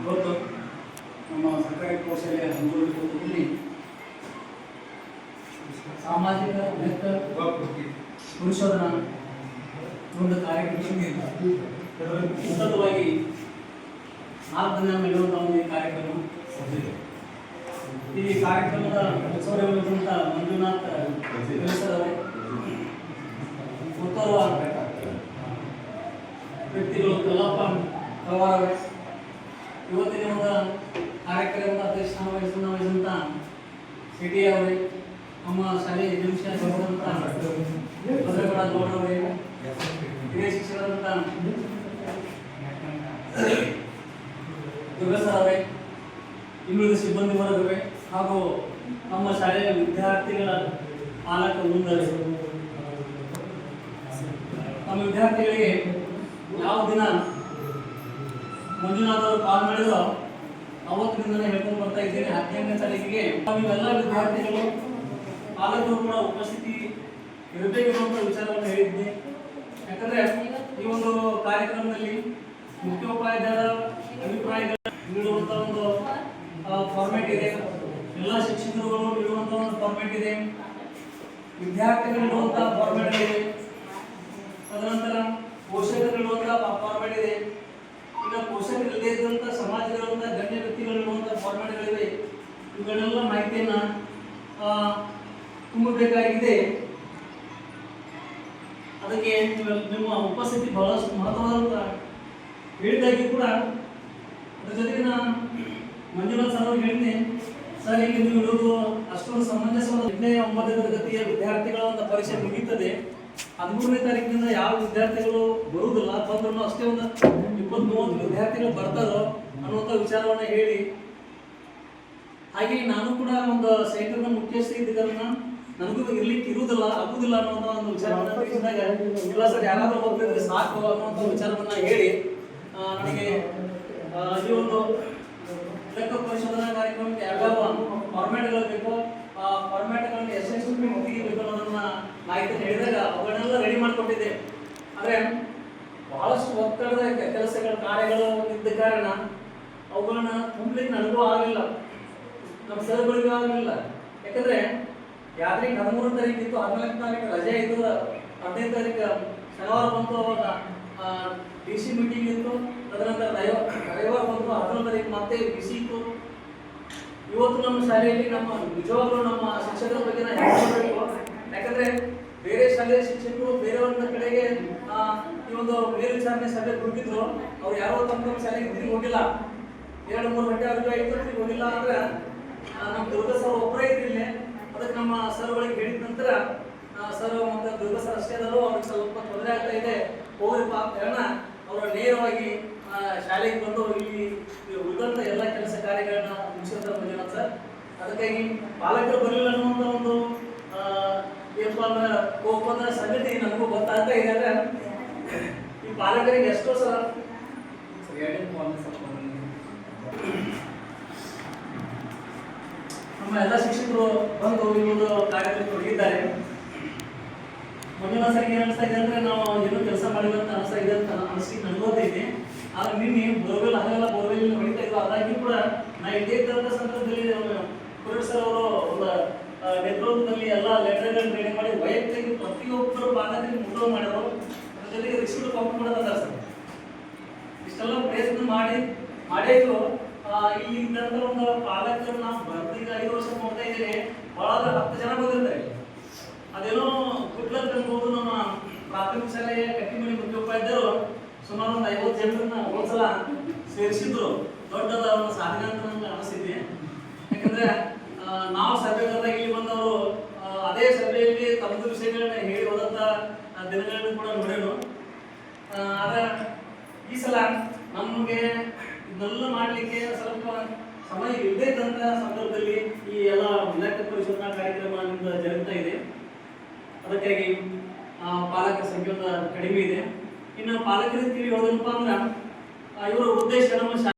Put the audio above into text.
ಇವತ್ತು ನಮ್ಮ ಸರ್ಕಾರಿ ಕೌಶಲ್ಯ ಹಮ್ಮಿಕೊಳ್ಳಿ ಸಾಮಾಜಿಕ ಪರಿಶೋಧನಾ ಒಂದು ಕಾರ್ಯಕ್ರಮ ಉನ್ನತವಾಗಿ 4 ದಿನ ನಡೆಯುವಂತಹ ಒಂದು ಕಾರ್ಯಕ್ರಮ. ಈ ಕಾರ್ಯಕ್ರಮದ ಉತ್ಸವಗೊಂಡ ಮಂಜುನಾಥ್ ಉತ್ತರುವ ವ್ಯಕ್ತಿಗಳು ಕಲ್ಲಪ್ಪ ಪ್ರವಾರ ಇವತ್ತಿನ ಒಂದು ಕಾರ್ಯಕ್ರಮದ ಅಧ್ಯಕ್ಷತೆ ವಹಿಸಿದಂಥ ಸಿಟಿ ಅವರೇ, ನಮ್ಮ ಶಾಲೆಯ ಎಜುಕೇಷನ್ ಭದ್ರಗೌಡ ಗೌಡರವರೇ, ಹಿರಿಯ ಶಿಕ್ಷಕರಾದಂಥ ದುರ್ಗಸರವರೇ, ಇನ್ನುಳಿದ ಸಿಬ್ಬಂದಿ ವರ್ಗವೇ ಹಾಗೂ ನಮ್ಮ ಶಾಲೆಯ ವಿದ್ಯಾರ್ಥಿಗಳ ಪಾಲಕ ಮುಂದರೆ ನಮ್ಮ ವಿದ್ಯಾರ್ಥಿಗಳಿಗೆ ಯಾವ ದಿನ ಮಂಜುನಾಥ್ ಅವರು ಕಾಲ್ ಮಾಡಿದ್ರು ಅವತ್ತಿನಿಂದಲೇ ಹೇಳ್ಕೊಂಡು ಬರ್ತಾ ಇದ್ದೀನಿ. 15ನೇ ತಾರೀಕಿಗೆ ನೀವೆಲ್ಲ ವಿದ್ಯಾರ್ಥಿಗಳು ಪಾಲಕರು ಕೂಡ ಉಪಸ್ಥಿತಿ ಇರಬೇಕು ಅಂತ ವಿಚಾರವನ್ನು ಹೇಳಿದ್ದೆ. ಯಾಕಂದರೆ ಈ ಒಂದು ಕಾರ್ಯಕ್ರಮದಲ್ಲಿ ಮುಖ್ಯೋಪಾಧ್ಯಾಯರ ಅಭಿಪ್ರಾಯಗಳು ನೀಡುವಂಥ ಒಂದು ಫಾರ್ಮ್ಯಾಟ್ ಇದೆ, ಎಲ್ಲ ಶಿಕ್ಷಕರುಗಳು ನೀಡುವಂಥ ಒಂದು ಫಾರ್ಮ್ಯಾಟ್ ಇದೆ, ವಿದ್ಯಾರ್ಥಿಗಳು ನೀಡುವಂಥ ಫಾರ್ಮ್ಯಾಟ್ ಇದೆ, ತದನಂತರ ಪೋಷಕರು ನೀಡುವಂಥ ಫಾರ್ಮ್ಯಾಟ್ ಇದೆ, ಈಗ ಪೋಷಕರಿಲ್ಲದೆ ಇದ್ದಂಥ ಸಮಾಜದಲ್ಲಿರುವಂಥ ಗಣ್ಯ ವ್ಯಕ್ತಿಗಳು ನೀಡುವಂಥ ಫಾರ್ಮ್ಯಾಟ್ಗಳಿವೆ. ಇವುಗಳೆಲ್ಲ ಮಾಹಿತಿಯನ್ನು ತುಂಬಬೇಕಾಗಿದೆ. ಅದಕ್ಕೆ ನಿಮ್ಮ ಉಪಸ್ಥಿತಿ ಬಹಳಷ್ಟು ಮಹತ್ವವಾದಂಥ ಹೇಳಿದಾಗಿ ಕೂಡ ಅದ್ರ ಜೊತೆಗೆ ನಾನು ಮಂಜುನಾಥ್ ಸರ್ ಅವ್ರಿಗೆ ಹೇಳಿದೆ, ಸರ್ ಈಗ ನೀವು ಇರೋದು ಅಷ್ಟೊಂದು ಸಮಂಜಸವಾದ 8ನೇ 9ನೇ ತರಗತಿಯ ವಿದ್ಯಾರ್ಥಿಗಳ ಒಂದು ಪರೀಕ್ಷೆ ಮುಗೀತದೆ. 13ನೇ ತಾರೀಕಿನಿಂದ ಯಾವ ವಿದ್ಯಾರ್ಥಿಗಳು ಬರುವುದಿಲ್ಲ, ಬಂದ್ರು ಅಷ್ಟೇ ಒಂದು 20-30 ವಿದ್ಯಾರ್ಥಿಗಳು ಬರ್ತಾರೋ ಅನ್ನುವಂಥ ವಿಚಾರವನ್ನು ಹೇಳಿ, ಹಾಗೆ ನಾನು ಕೂಡ ಒಂದು ಸೆಂಟರ್ನ ಮುಖ್ಯಸ್ಥೆ ಇದ್ದ ಕಾರಣ ನನಗೂ ಇರ್ಲಿಕ್ಕೆ ಇರುವುದಿಲ್ಲ ಆಗುವುದಿಲ್ಲ ಅನ್ನುವಂಥ ಒಂದು ವಿಚಾರವನ್ನು ತಿಳಿಸಿದಾಗ, ಇಲ್ಲ ಸರ್ ಯಾರಾದರೂ ಹೋಗ್ತಿದ್ರೆ ಸಾಕು ಅನ್ನುವಂಥ ವಿಚಾರವನ್ನು ಹೇಳಿ ನನಗೆ ಈ ಒಂದು ಲೆಕ್ಕ ಪರಿಶೋಧನಾ ಕಾರ್ಯಕ್ರಮಕ್ಕೆ ಯಾವ್ಯಾವ ಫಾರ್ಮ್ಯಾಟ್ಗಳು ಬೇಕೋ ಆ ಫಾರ್ಮ್ಯಾಟ್ಗಳನ್ನು ಎಷ್ಟು ಮುಗಿಬೇಕು ಅನ್ನೋದನ್ನ ಮಾಹಿತಿ ಹೇಳಿದಾಗ ಅವುಗಳನ್ನೆಲ್ಲ ರೆಡಿ ಮಾಡಿಕೊಟ್ಟಿದ್ದೆ. ಆದರೆ ಬಹಳಷ್ಟು ಒತ್ತಡದ ಕೆಲಸಗಳ ಕಾರ್ಯಗಳು ಇದ್ದ ಕಾರಣ ಅವುಗಳನ್ನ ತುಂಬಲಿಕ್ಕೆ ನನಗೂ ಆಗಲಿಲ್ಲ, ನಮ್ಮ ಸರ್ಗಳಿಗೂ ಆಗಲಿಲ್ಲ. ಯಾಕಂದರೆ ಯಾವ್ದ್ರಿಗೆ 13 ತಾರೀಕು ಇತ್ತು, 14 ತಾರೀಕು ರಜೆ ಇತ್ತು, 15 ತಾರೀಕು ಶನಿವಾರ ಬಂತು. ಅವಾಗ DC ಮೀಟಿಂಗ್ ಇತ್ತು. ತದನಂತರ ರವಿವಾರ ಬಂತು, 11 ತಾರೀಕು ಮತ್ತೆ ಬಿಸಿ ಇತ್ತು. ಇವತ್ತು ನಮ್ಮ ಶಾಲೆಯಲ್ಲಿ ನಮ್ಮ ನಿಜವಾಗ್ಲೂ ನಮ್ಮ ಶಿಕ್ಷಕರ ಬಗ್ಗೆ ನಾವು ಹೇಳ್ಕೊಳ್ಬೇಕು. ಯಾಕಂದ್ರೆ ಬೇರೆ ಶಾಲೆಯ ಶಿಕ್ಷಕರು ಬೇರೆಯವರ ಕಡೆಗೆ ಈ ಒಂದು ಮೇಲ್ವಿಚಾರಣೆ ಸಭೆ ಹುಡುಕಿದ್ರು. ಅವ್ರು ಯಾರೋ ತಮ್ಮ ಶಾಲೆಗೆ ತಿರುಗಿ ಹೋಗಿಲ್ಲ. 2-3 ಗಂಟೆ ಅವ್ರಿಗೆ ಆಯ್ತು, ತಿರುಗಿ ಹೋಗಿಲ್ಲ. ಅಂದ್ರೆ ನಮ್ಮ ದುರ್ಗ ಸರ್ ಒಬ್ಬರೇ ಇದ್ರಿಲ್ಲೇ. ಅದಕ್ಕೆ ನಮ್ಮ ಸರ್ಗಳಿಗೆ ಹೇಳಿದ ನಂತರ ಸರ್ ಮತ್ತೆ ದುರ್ಗ ಸರ್ ಅಷ್ಟೇ ಅದಾರು, ಅವ್ರಿಗೆ ಸ್ವಲ್ಪ ತೊಂದರೆ ಆಗ್ತಾ ಇದೆ, ಹೋಗ್ರಿಪ್ಪ ಅಂತ ಹೇಳೋಣ. ಅವರು ನೇರವಾಗಿ ಶಾಲೆಗೆ ಬಂದು ಇಲ್ಲಿ ಉಳಿದಂತ ಎಲ್ಲ ಕೆಲಸ ಕಾರ್ಯಗಳನ್ನ ಮುಗಿಸಿರ್ತಾರೆ ಮಂಜುನಾಥ್ ಸರ್. ಅದಕ್ಕಾಗಿ ಪಾಲಕರು ಬರಲಿಲ್ಲ ಅನ್ನುವಂಥ ಒಂದು ಏನಪ್ಪ ಅಂದ್ರೆ ಕೋಪದ ಸಂಗತಿ ನಮಗೂ ಗೊತ್ತಾಗ್ತಾ ಇದೆ. ಅಂದ್ರೆ ಈ ಪಾಲಕರಿಗೆ ಎಷ್ಟೋ ಸಲ ನಮ್ಮ ಎಲ್ಲ ಶಿಕ್ಷಕರು ಬಂದು ಈ ಒಂದು ಕಾರ್ಯದಲ್ಲಿ ತೊಡಗಿದ್ದಾರೆ. ಮಂಜುನಾಥ್ ಸರಿಗೆ ಏನ್ ಅನಿಸ್ತಾ ಇದೆ ಅಂದ್ರೆ ನಾವು ಏನೋ ಕೆಲಸ ಮಾಡಿಲ್ಲ ಅಂತ ಅನಿಸ್ತಾ ಇದೆ ಅಂತ ಅನಿಸ್ಲಿಕ್ಕೆ ನನಗೋತೈತಿ. ಆದ್ರೆ ನಿನ್ನೆ ಬೋರ್ವೆಲ್ ಹಗಲೆಲ್ಲ ಬೋರ್ವೆಲ್ ಹೊಡಿತಾ ಇದ್ವು. ಅದಾಗಿ ಕೂಡ ನಾ ಇದೇ ತರದ ಸಂದರ್ಭದಲ್ಲಿ ಕುರುಡ್ ಸರ್ ಅವರು ಒಂದು ನೇತೃತ್ವದಲ್ಲಿ ಎಲ್ಲ ಲೆಟರ್ಗಳನ್ನು ರೆಡಿ ಮಾಡಿ ವೈಯಕ್ತಿಕ ಪ್ರತಿಯೊಬ್ಬರು ಪಾಲಕರಿಗೆ ಮುದ್ರಣೆ ಮಾಡಿದ್ರು. ಅದ್ರ ಜೊತೆಗೆ ರಿಸೀಟ್ ಕಾಪಿ ಮಾಡೋದಲ್ಲ ಸರ್. ಇಷ್ಟೆಲ್ಲ ಪ್ರಯತ್ನ ಮಾಡಿದ್ರು. ಇಲ್ಲಿ ಇದ್ದಂತ ಒಂದು ಪಾಲಕರು ನಾವು ಈಗ 5 ವರ್ಷ ನೋಡ್ತಾ ಇದ್ದೀವಿ, ಬಹಳ 10 ಜನ ಬಂದಿರ್ತಾರೆ. ಅದೇನೋ ಕುಟ್ಲರ್ ಅನ್ಬೋದು. ನಮ್ಮ ಪ್ರಾಥಮಿಕ ಶಾಲೆಯ ಕಟ್ಟಿಮಣಿ ಮುಖ್ಯೋಪಾಧ್ಯಾಯರು ಸುಮಾರು ಒಂದು 50 ಜನರನ್ನ ಒಂದ್ಸಲ ಸೇರಿಸಿದ್ರು. ದೊಡ್ಡದ ಒಂದು ಸಾಧನೆ ಅಂತ ನಮ್ಗೆ ಅನಿಸಿದ್ದೆ. ಯಾಕಂದ್ರೆ ನಾವು ಸಭೆ ಕರೆದಾಗ ಇಲ್ಲಿ ಬಂದವರು ಅದೇ ಸಭೆಯಲ್ಲಿ ತಮ್ಮದು ವಿಷಯಗಳನ್ನ ಹೇಳಿ ಹೋದಂತ ದಿನಗಳನ್ನು ಕೂಡ ನೋಡೇನು. ಆದ್ರೆ ಈ ಸಲ ನಮಗೆ ಇದನ್ನೆಲ್ಲ ಮಾಡಲಿಕ್ಕೆ ಸ್ವಲ್ಪ ಸಮಯ ಇಲ್ಲದೇ ಇದ್ದಂತ ಸಂದರ್ಭದಲ್ಲಿ ಈ ಎಲ್ಲ ಇಲಾಖೆ ಪರಿಶೋಧನಾ ಕಾರ್ಯಕ್ರಮ ನಿಮ್ದು ಜರುಗ್ತಾ ಇದೆ. ಅದಕ್ಕಾಗಿ ಪಾಲಕರ ಸಂಖ್ಯೆ ಕಡಿಮೆ ಇದೆ. ಇನ್ನು ಪಾಲಕರಿಗೆ ಹೇಳೋದಪ್ಪ ಅಂದ್ರೆ ಇವರ ಉದ್ದೇಶ ನಮ್ಮ